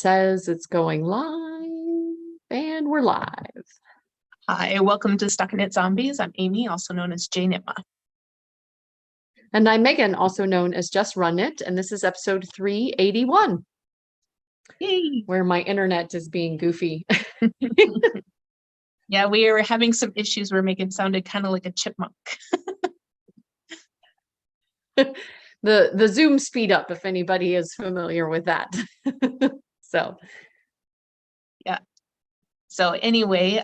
says it's going live, and we're live. Hi, welcome to StockinetteZombies. I'm Amy, also known as Jane Itma. And I'm Megan, also known as Just Run It, and this is episode 381. Yay! Where my internet is being goofy. Yeah, we are having some issues where Megan sounded kind of like a chipmunk. The Zoom speed up, if anybody is familiar with that. So yeah. So anyway,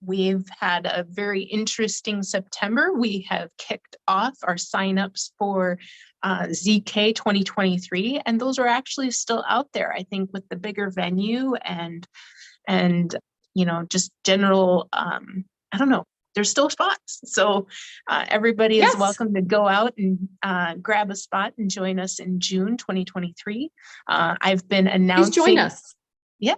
we've had a very interesting September. We have kicked off our signups for ZK 2023, and those are actually still out there. I think with the bigger venue and you know, just general, I don't know, there's still spots. So everybody is welcome to go out and grab a spot and join us in June 2023. I've been announcing. Please join us. Yeah.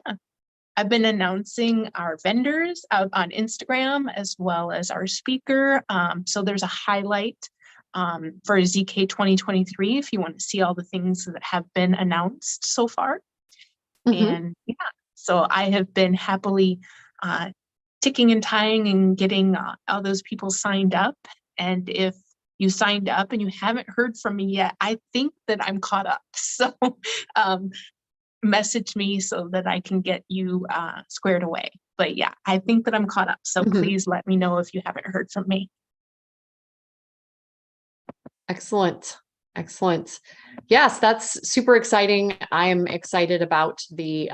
I've been announcing our vendors out on Instagram as well as our speaker. So there's a highlight for ZK 2023 if you want to see all the things that have been announced so far. And yeah, so I have been happily ticking and tying and getting all those people signed up. And if you signed up and you haven't heard from me yet, I think that I'm caught up. So message me so that I can get you squared away. But yeah, I think that I'm caught up. So please let me know if you haven't heard from me. Excellent. Excellent. Yes, that's super exciting. I'm excited about the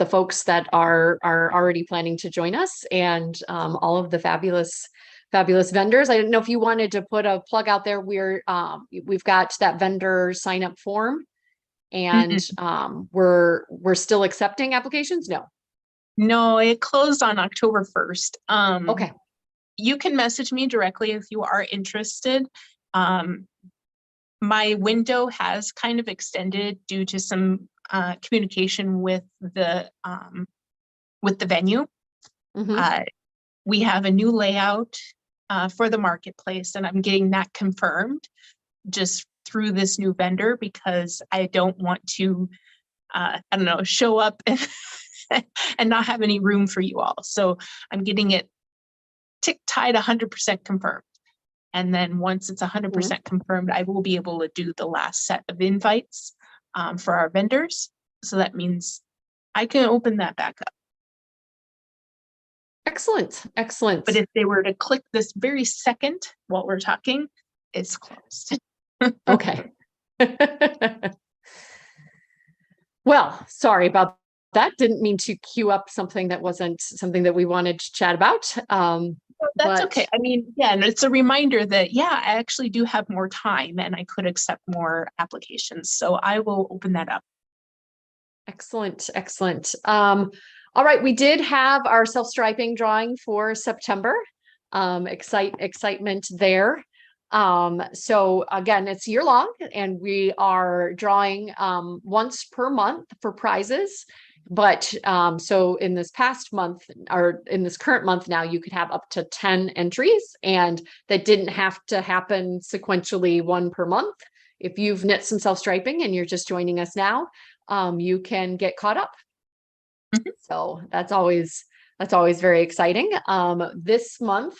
folks that are already planning to join us, and all of the fabulous vendors. I didn't know if you wanted to put a plug out there. We've got that vendor sign up form, and we're still accepting applications. No, it closed on October 1st. Okay. You can message me directly if you are interested. My window has kind of extended due to some communication with the venue. We have a new layout for the marketplace, and I'm getting that confirmed just through this new vendor because I don't want to, I don't know, show up and not have any room for you all. So I'm getting it tick-tied 100% confirmed. And then once it's 100% confirmed, I will be able to do the last set of invites for our vendors. So that means I can open that back up. Excellent. Excellent. But if they were to click this very second while we're talking, it's closed. Okay. Well, sorry about that. Didn't mean to queue up something that wasn't something that we wanted to chat about. That's okay. I mean, yeah, and it's a reminder that, yeah, I actually do have more time and I could accept more applications. So I will open that up. Excellent. Excellent. All right. We did have our self-striping drawing for September. Excitement there. So again, it's year long, and we are drawing once per month for prizes. But so in this past month, or in this current month now, you could have up to 10 entries, and that didn't have to happen sequentially, one per month. If you've knit some self-striping and you're just joining us now, you can get caught up. So that's always very exciting. This month,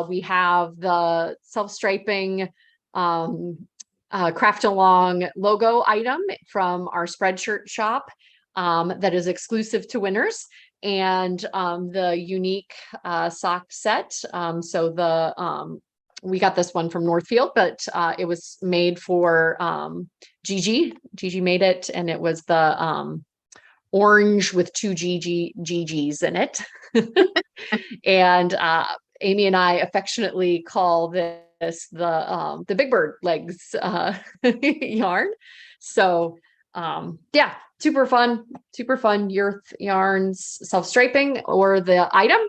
we have the self-striping craft along logo item from our Spreadshirt shop that is exclusive to winners, and the unique sock set. So we got this one from Northfield, but it was made for Gigi. Gigi made it, and it was the orange with two GGs in it. And Amy and I affectionately call this the Big Bird legs yarn. So yeah, super fun yarns self-striping or the item.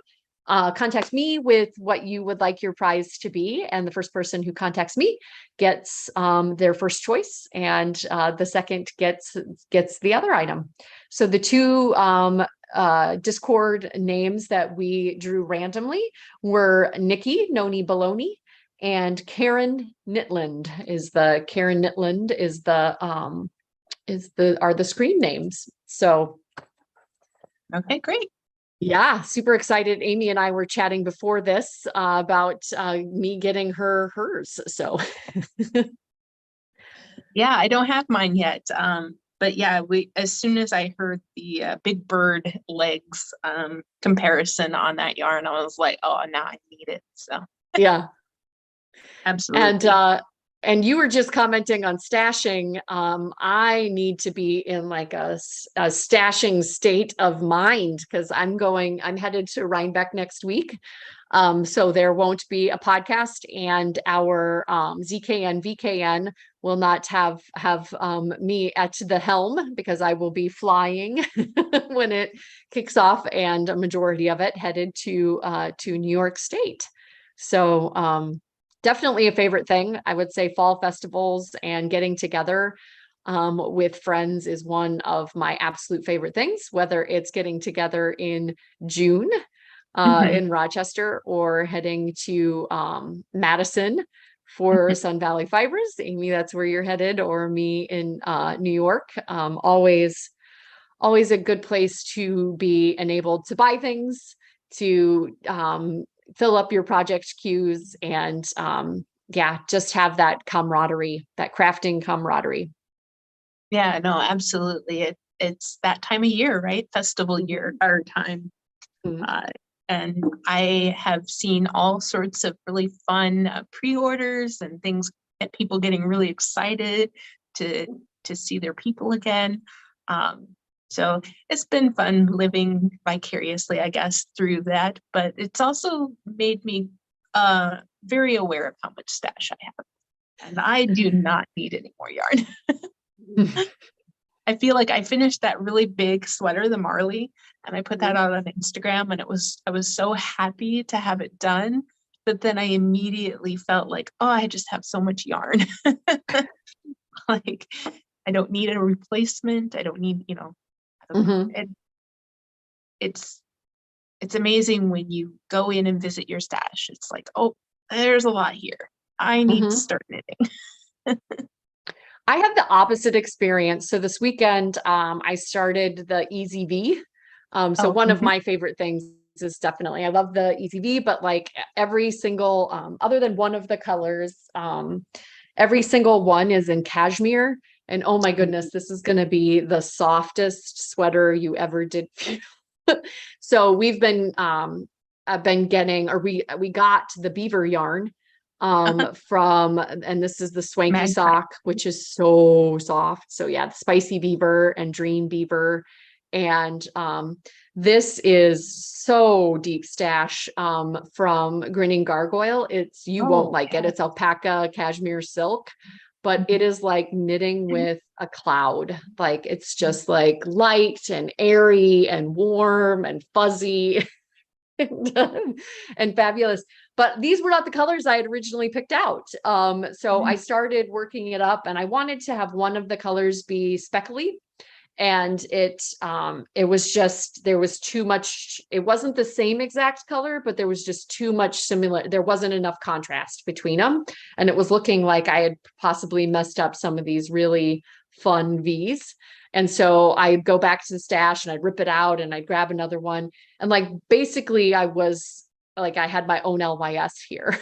Contact me with what you would like your prize to be, and the first person who contacts me gets their first choice, and the second gets the other item. So the two Discord names that we drew randomly were Nikki Noni Baloney and Karen Nitland is the are the screen names. So Okay, great. yeah, super excited. Amy and I were chatting before this about me getting hers. So Yeah, I don't have mine yet. But yeah, as soon as I heard the big bird legs comparison on that yarn, I was like, oh, now I need it. So yeah. absolutely. And you were just commenting on stashing. I need to be in like a stashing state of mind because I'm headed to Rhinebeck next week. So there won't be a podcast, and our ZKN VKN will not have me at the helm because I will be flying when it kicks off, and a majority of it headed to New York State. So definitely a favorite thing. I would say fall festivals and getting together with friends is one of my absolute favorite things, whether it's getting together in June in Rochester or heading to Madison for Sun Valley Fibers. Amy, that's where you're headed, or me in New York. Always a good place to be enabled to buy things, to fill up your project queues, and yeah, just have that camaraderie, that crafting camaraderie. Yeah, no, absolutely. It's that time of year, right? Festival year, our time. And I have seen all sorts of really fun pre-orders and things that people getting really excited to see their people again. So it's been fun living vicariously, I guess, through that. But it's also made me very aware of how much stash I have. And I do not need any more yarn. I feel like I finished that really big sweater, the Marley, and I put that out on Instagram, and I was so happy to have it done. But then I immediately felt like, oh, I just have so much yarn. Like, I don't need a replacement. I don't need, it's amazing when you go in and visit your stash. It's like, oh, there's a lot here. I need to start knitting. I have the opposite experience. So this weekend, I started the Easy V. One of my favorite things is definitely, I love the Easy V, but like every single, other than one of the colors, every single one is in cashmere. And oh my goodness, this is going to be the softest sweater you ever did. So we've been, I've been getting, or we got the beaver yarn from, and this is the Swanky sock, which is so soft. So yeah, the Spicy Beaver and Dream Beaver. And this is so deep stash from Grinning Gargoyle. You won't like it. It's alpaca cashmere silk, but it is like knitting with a cloud. Like it's just like light and airy and warm and fuzzy. And fabulous. But these were not the colors I had originally picked out. So I started working it up, and I wanted to have one of the colors be speckly. And it was just, there was too much, it wasn't the same exact color, but there was just too much similar. There wasn't enough contrast between them. And it was looking like I had possibly messed up some of these really fun V's. And so I'd go back to the stash and I'd rip it out and I'd grab another one. And like, basically I had my own LYS here.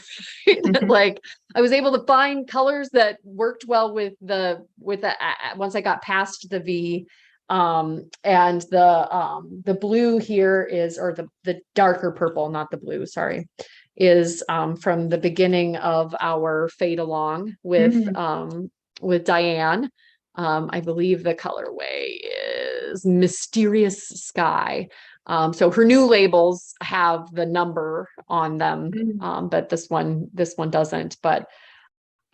Like I was able to find colors that worked well with the once I got past the V. And the blue here is, or the darker purple, not the blue, sorry, is from the beginning of our fade along with Diane. I believe the colorway is Mysterious Sky. So her new labels have the number on them, but this one doesn't. But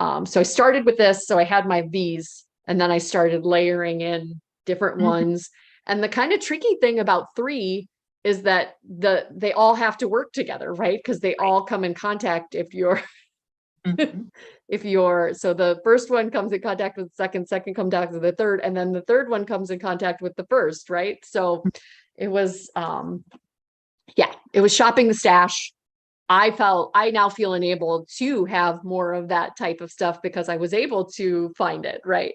so I started with this. So I had my V's, and then I started layering in different ones. And the kind of tricky thing about 3 is that they all have to work together, right? Because they all come in contact if you're so the first one comes in contact with the second comes down to the third, and then the third one comes in contact with the first, right? So it was it was shopping the stash. I now feel enabled to have more of that type of stuff because I was able to find it, right?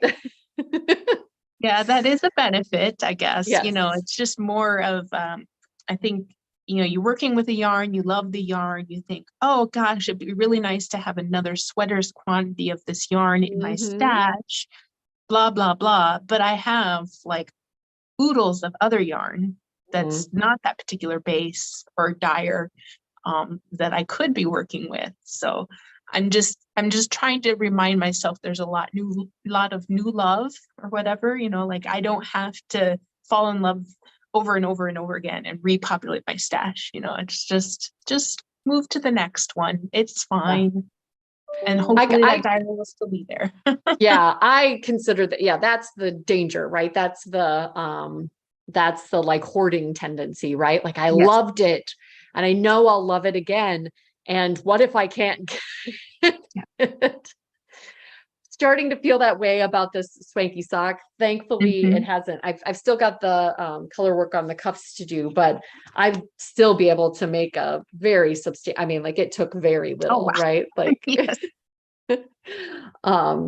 Yeah, that is a benefit, I guess. Yes. It's just more of, I think, you're working with a yarn, you love the yarn, you think, oh gosh, it'd be really nice to have another sweater's quantity of this yarn in my stash, blah, blah, blah. But I have like oodles of other yarn that's not that particular base or dyer that I could be working with. So I'm just trying to remind myself there's a lot of new love or whatever, like I don't have to fall in love over and over and over again and repopulate my stash. It's just move to the next one. It's fine. And hopefully that dyer will still be there. Yeah, I consider that, yeah, that's the danger, right? That's the like hoarding tendency, right? Like I loved it and I know I'll love it again. And what if I can't get it? Starting to feel that way about this swanky sock. Thankfully, it hasn't. I've still got the color work on the cuffs to do, but I'd still be able to make a very substantial. I mean, like it took very little, right? Like,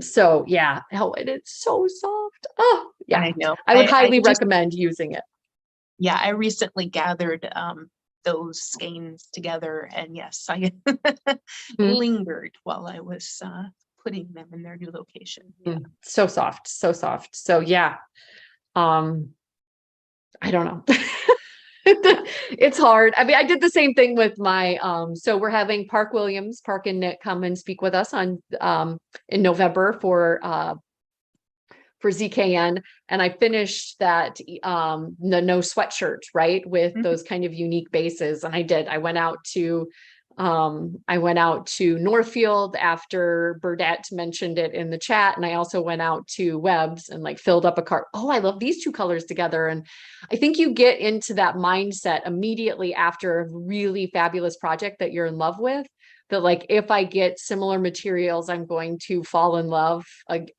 so yeah. Oh, and it's so soft. Oh, yeah. I know. I would highly recommend using it. Yeah, I recently gathered those skeins together, and yes, I lingered while I was putting them in their new location. Yeah. So soft, so soft. So yeah. I don't know. It's hard. I mean, I did the same thing with my so we're having Park and Nick come and speak with us on in November for ZKN, and I finished that the no sweatshirt, right, with those kind of unique bases. And I went out to Northfield after Burdette mentioned it in the chat, and I also went out to Webb's and like filled up a cart. Oh, I love these two colors together. And I think you get into that mindset immediately after a really fabulous project that you're in love with, that like if I get similar materials, I'm going to fall in love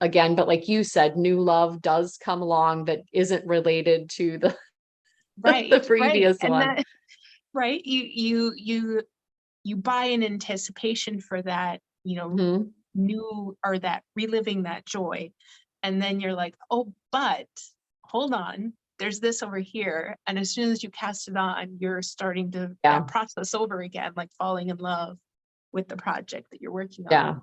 again. But like you said, new love does come along that isn't related to the the previous one. That, right. You buy in anticipation for that, new, or that reliving that joy. And then you're like, oh, but hold on, there's this over here. And as soon as you cast it on, you're starting to that process over again, like falling in love with the project that you're working on. Yeah.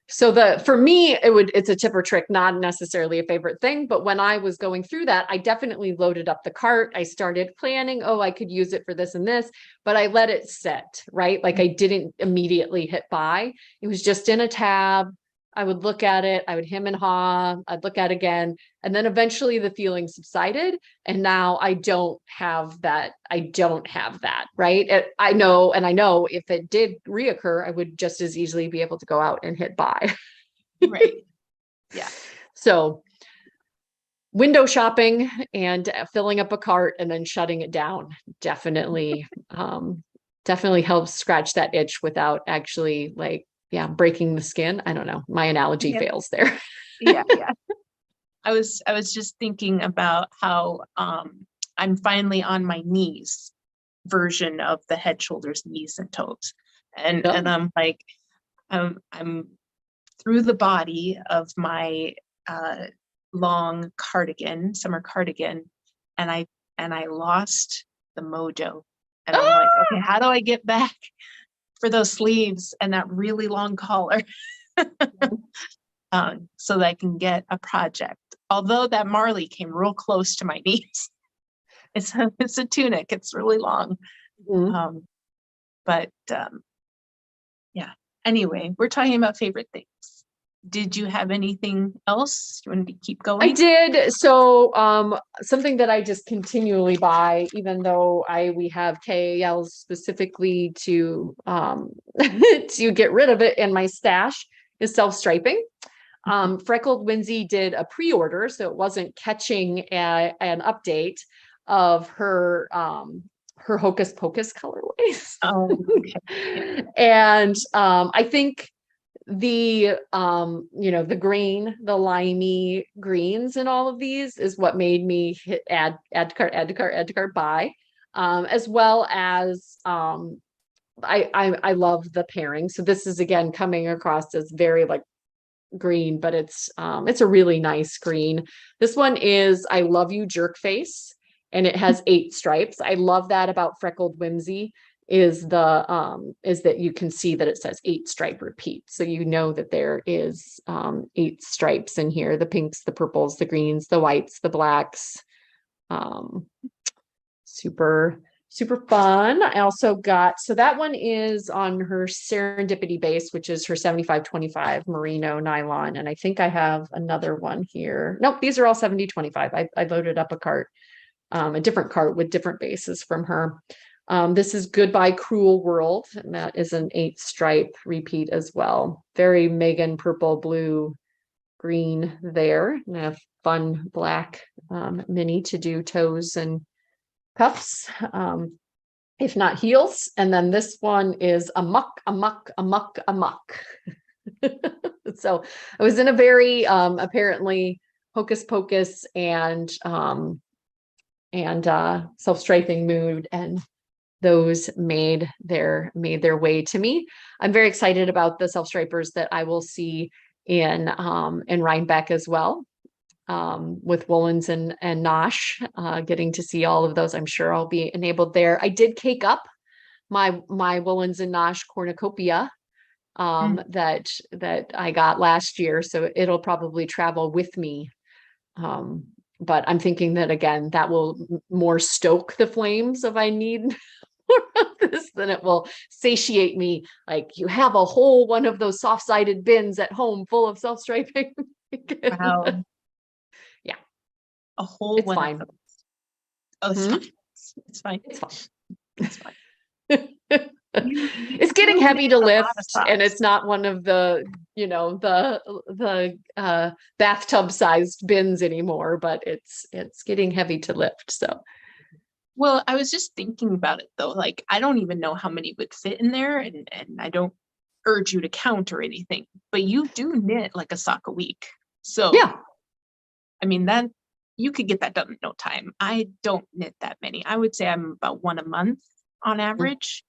So for me, it's a tip or trick, not necessarily a favorite thing, but when I was going through that, I definitely loaded up the cart. I started planning, oh, I could use it for this and this, but I let it sit, right? Like I didn't immediately hit buy. It was just in a tab. I would look at it, I would hem and haw, I'd look at it again, and then eventually the feeling subsided. And now I don't have that, right? I know if it did reoccur, I would just as easily be able to go out and hit buy. Right. Yeah. So window shopping and filling up a cart and then shutting it down definitely helps scratch that itch without actually like, breaking the skin. I don't know. My analogy fails there. Yeah. I was just thinking about how I'm finally on my knees version of the head, shoulders, knees, and toes. And I'm like, I'm through the body of my long cardigan, summer cardigan, and I lost the mojo. And I'm like, okay, how do I get back for those sleeves and that really long collar so that I can get a project? Although that Marley came real close to my knees. It's a tunic. It's really long. But yeah. Anyway, we're talking about favorite things. Did you have anything else you wanted to keep going? I did. So something that I just continually buy, even though we have KALs specifically to to get rid of it in my stash, is self-striping. Freckled Winsy did a pre-order, so it wasn't catching an update of her Hocus Pocus colorways. Oh, okay. And I think the the limey greens in all of these is what made me hit add to cart, buy, as well as I love the pairing. So this is again coming across as very like green, but it's a really nice green. This one is I Love You Jerk Face, and it has 8 stripes. I love that about Freckled Whimsy is that you can see that it says 8 stripe repeat. So you know that there is 8 stripes in here, the pinks, the purples, the greens, the whites, the blacks. Super fun. I also got, so that one is on her Serendipity base, which is her 75-25 merino nylon. And I think I have another one here. Nope, these are all 70-25. I loaded up a cart, a different cart with different bases from her. This is Goodbye Cruel World, and that is an 8 stripe repeat as well. Very Megan purple, blue, green there. And a fun black mini to do toes and cuffs, if not heels. And then this one is Amok. So I was in a very apparently hocus pocus and self-striping mood, and those made their way to me. I'm very excited about the self-stripers that I will see in Rhinebeck as well, with woolens and Nosh, getting to see all of those. I'm sure I'll be enabled there. I did cake up my woolens and Nosh cornucopia that I got last year, so it'll probably travel with me. But I'm thinking that again, that will more stoke the flames if I need more of this than it will satiate me. Like, you have a whole one of those soft-sided bins at home full of self-striping. Wow. Yeah. A whole It's one fine. of those. Oh, it's fine. It's fine. It's fine. It's fine. It's getting heavy to lift, and it's not one of the, the bathtub sized bins anymore, but it's getting heavy to lift. So, well, I was just thinking about it though. Like, I don't even know how many would fit in there, and I don't urge you to count or anything, but you do knit like a sock a week. So yeah, I mean, that you could get that done in no time. I don't knit that many. I would say I'm about 1 a month on average.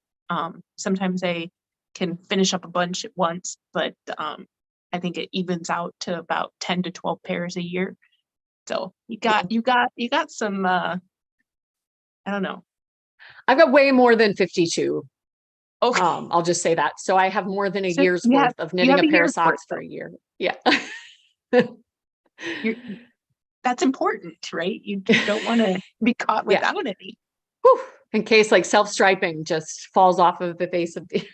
Sometimes I can finish up a bunch at once, but I think it evens out to about 10 to 12 pairs a year. So you got some I don't know. I've got way more than 52. Okay. I'll just say that. So I have more than a So year's worth of knitting a pair of socks for a year. Yeah. That's important, right? You don't want to be caught without any. Whew. In case like self-striping just falls off of the face of the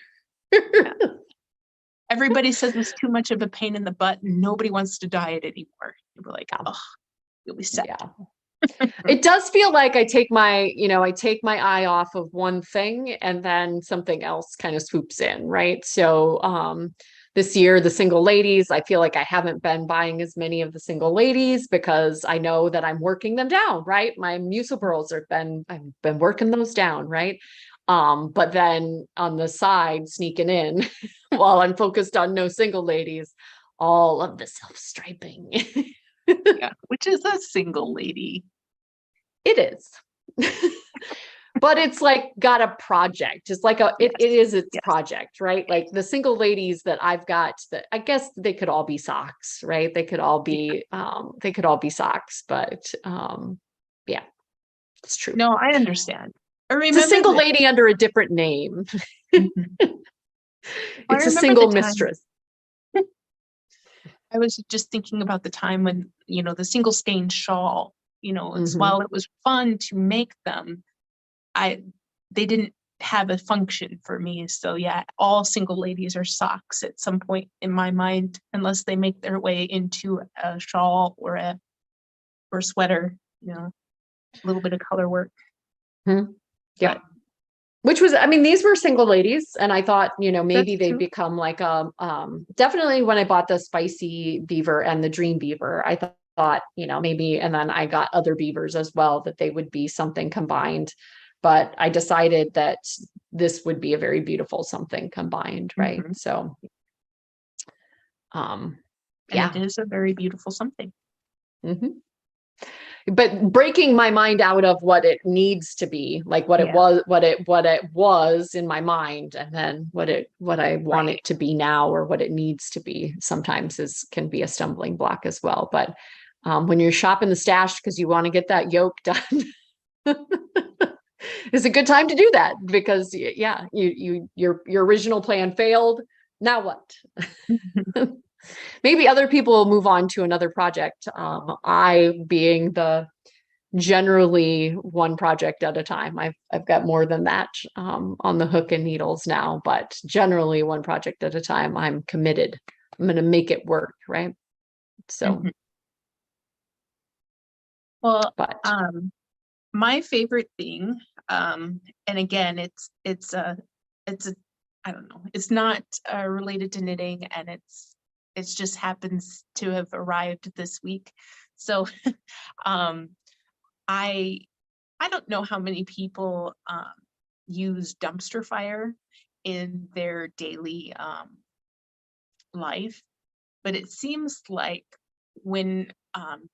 Everybody says it's too much of a pain in the butt, and nobody wants to dye it anymore. You'll be like, oh, you'll be set. Yeah. It does feel like I take my eye off of one thing and then something else kind of swoops in, right? So this year, the single ladies, I feel like I haven't been buying as many of the single ladies because I know that I'm working them down, right? My Musil Pearls I've been working those down, right? But then on the side, sneaking in while I'm focused on no single ladies, all of the self-striping. Yeah, which is a single lady. It is. But it's like got a project. It's like it is its project, right? Like the single ladies that I've got, that I guess they could all be socks, right? They could all be socks, but yeah, it's true. No, I understand. It's a single lady under a different name. It's a single mistress. I was just thinking about the time when, the single skein shawl, while it was fun to make them, they didn't have a function for me. So yeah, all single ladies are socks at some point in my mind, unless they make their way into a shawl or a sweater, a little bit of color work. Yeah. Which was, these were single ladies, and I thought, maybe they'd become like definitely when I bought the spicy beaver and the dream beaver, I thought, maybe, and then I got other beavers as well, that they would be something combined. But I decided that this would be a very beautiful something combined, right? So, and it is a very beautiful something. but breaking my mind out of what it needs to be, like what it was in my mind, and then what I want it to be now, or what it needs to be, sometimes can be a stumbling block as well. But when you're shopping the stash because you want to get that yolk done, it's a good time to do that, because your original plan failed. Now what? Maybe other people will move on to another project. I being the generally one project at a time. I've got more than that on the hook and needles now, but generally one project at a time. I'm committed. I'm going to make it work, right? So, well, but my favorite thing, and again, it's a I don't know, it's not related to knitting, and it just happens to have arrived this week. So I don't know how many people use dumpster fire in their daily life, but it seems like when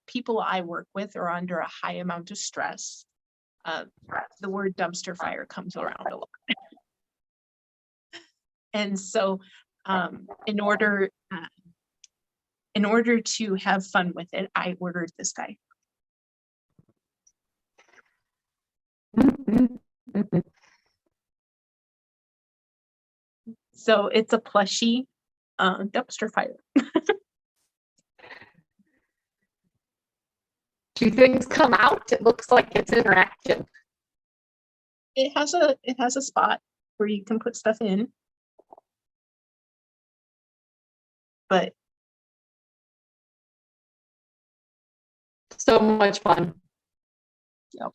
people I work with are under a high amount of stress, the word dumpster fire comes around a lot. And so in order to have fun with it, I ordered this guy. So it's a plushie dumpster fire. Do things come out? It looks like it's interactive. It has a spot where you can put stuff in. But so much fun. Yep.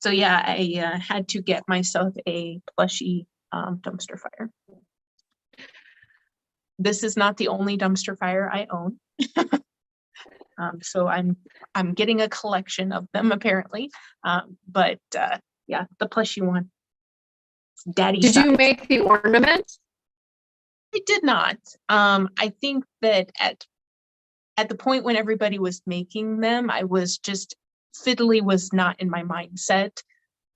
So yeah, I had to get myself a plushie dumpster fire. This is not the only dumpster fire I own. So I'm getting a collection of them apparently. But yeah, the plushie one. Daddy Did size. You make the ornament? I did not. I think that at the point when everybody was making them, I was just fiddly was not in my mindset.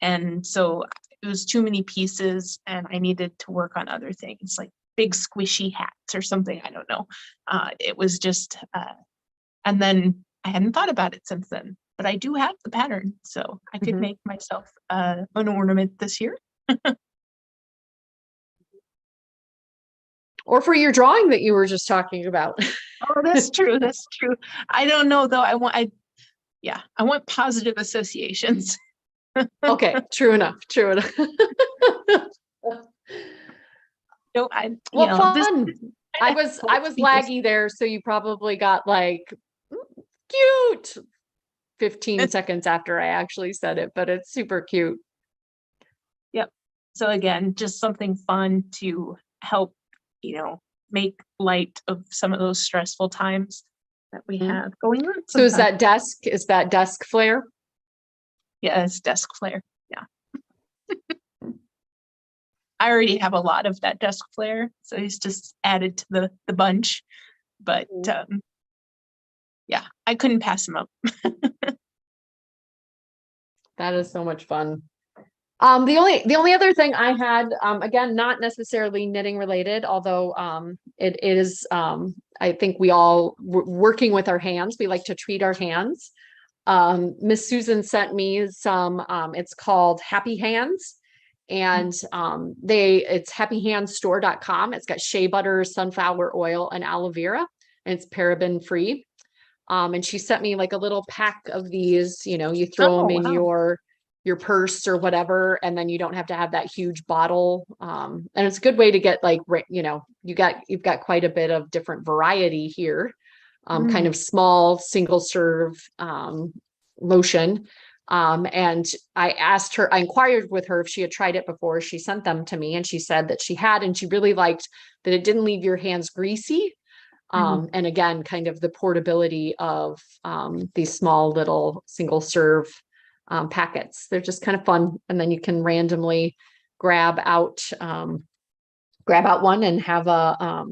And so it was too many pieces and I needed to work on other things like big squishy hats or something. I don't know. It was just, and then I hadn't thought about it since then, but I do have the pattern. So I could make myself an ornament this year. Or for your drawing that you were just talking about. Oh, that's true. That's true. I don't know though. I want positive associations. Okay, true enough. True enough. No, fun. I was laggy there, so you probably got like cute 15 seconds after I actually said it, but it's super cute. Yep. So again, just something fun to help, make light of some of those stressful times that we have going on. So is that desk flare? Yeah, it's desk flare. Yeah. I already have a lot of that desk flare, so he's just added to the bunch. But yeah, I couldn't pass him up. That is so much fun. The only other thing I had, again, not necessarily knitting related, although it is, I think we all working with our hands, we like to treat our hands. Miss Susan sent me some, it's called Happy Hands, and it's happyhandstore.com. It's got shea butter, sunflower oil, and aloe vera, and it's paraben free. And she sent me like a little pack of these, you throw them in your purse or whatever, and then you don't have to have that huge bottle. And it's a good way to get like, you've got quite a bit of different variety here. Kind of small single serve lotion. And I inquired with her if she had tried it before. She sent them to me and she said that she had, and she really liked that it didn't leave your hands greasy. And again, kind of the portability of these small little single serve packets. They're just kind of fun. And then you can randomly grab out one and have a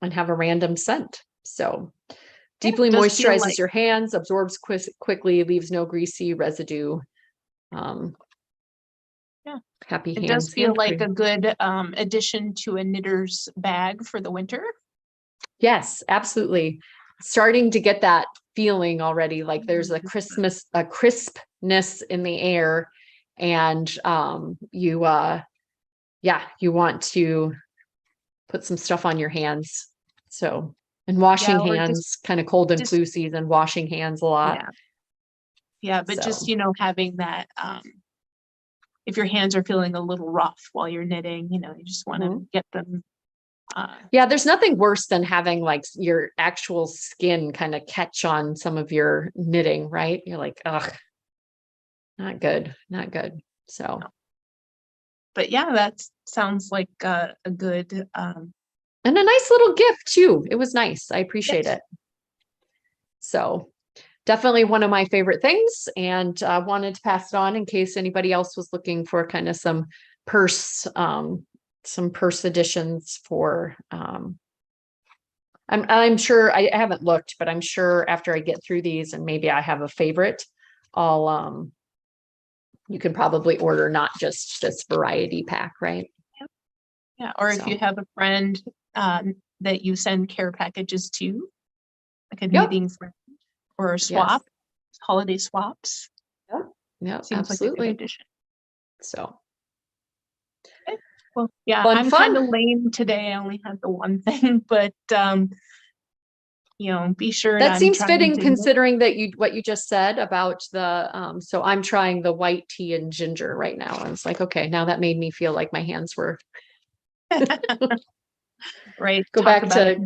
random scent. So Deeply does feel moisturizes like- your hands, absorbs quickly, leaves no greasy residue. Yeah. Happy It hands. does feel hand like cream. a good addition to a knitter's bag for the winter. Yes, absolutely. Starting to get that feeling already, like there's a crispness in the air, and you want to put some stuff on your hands. So, and washing or hands, kind of cold and just- flu season, washing hands a lot. Yeah, but just, So. you know, having that, if your hands are feeling a little rough while you're knitting, you know, you just want to get them. Yeah, there's nothing worse than having like your actual skin kind of catch on some of your knitting, right? You're like, ugh, not good, not good. So. But yeah, that sounds like a good. And a nice little gift too. It was nice. I appreciate it. So definitely one of my favorite things, and wanted to pass it on in case anybody else was looking for kind of some purse additions for, I'm sure I haven't looked, but I'm sure after I get through these and maybe I have a favorite, I'll, you can probably order not just this variety pack, right? Yeah, or if you have a friend that you send care packages to, like a knitting friend or a swap, holiday swaps. Yeah, seems absolutely. like a good addition. So. Okay. Well, yeah, Fun. I'm kind of lame today. I only had the one thing, but you know, be sure that seems fitting considering that what you just said about the so I'm trying the white tea and ginger right now. I was like, okay, now that made me feel like my hands were right. go back to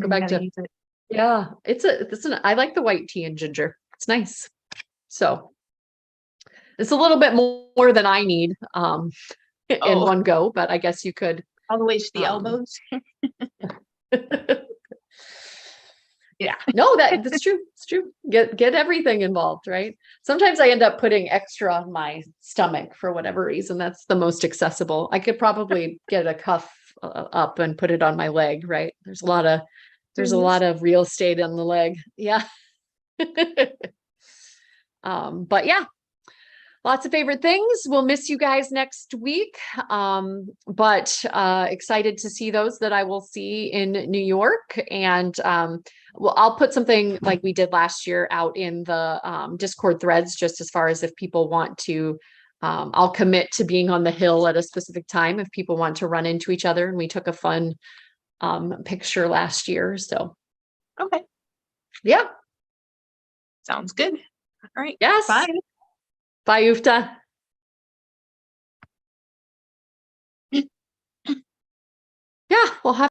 use it. yeah, I like the white tea and ginger. It's nice. So it's a little bit more than I need in one go, but I guess you could all the way to the elbows. Yeah, no, that's true. It's true. Get everything involved, right? Sometimes I end up putting extra on my stomach for whatever reason. That's the most accessible. I could probably get a cuff up and put it on my leg, right? There's a lot of real estate on the leg. Yeah. But yeah, lots of favorite things. We'll miss you guys next week. But excited to see those that I will see in New York. And well, I'll put something like we did last year out in the Discord threads, just as far as if people want to, I'll commit to being on the hill at a specific time if people want to run into each other. And we took a fun picture last year. So. Okay. Yeah. Sounds good. All right. Yes. Bye. Bye, Ufta. Yeah, we'll have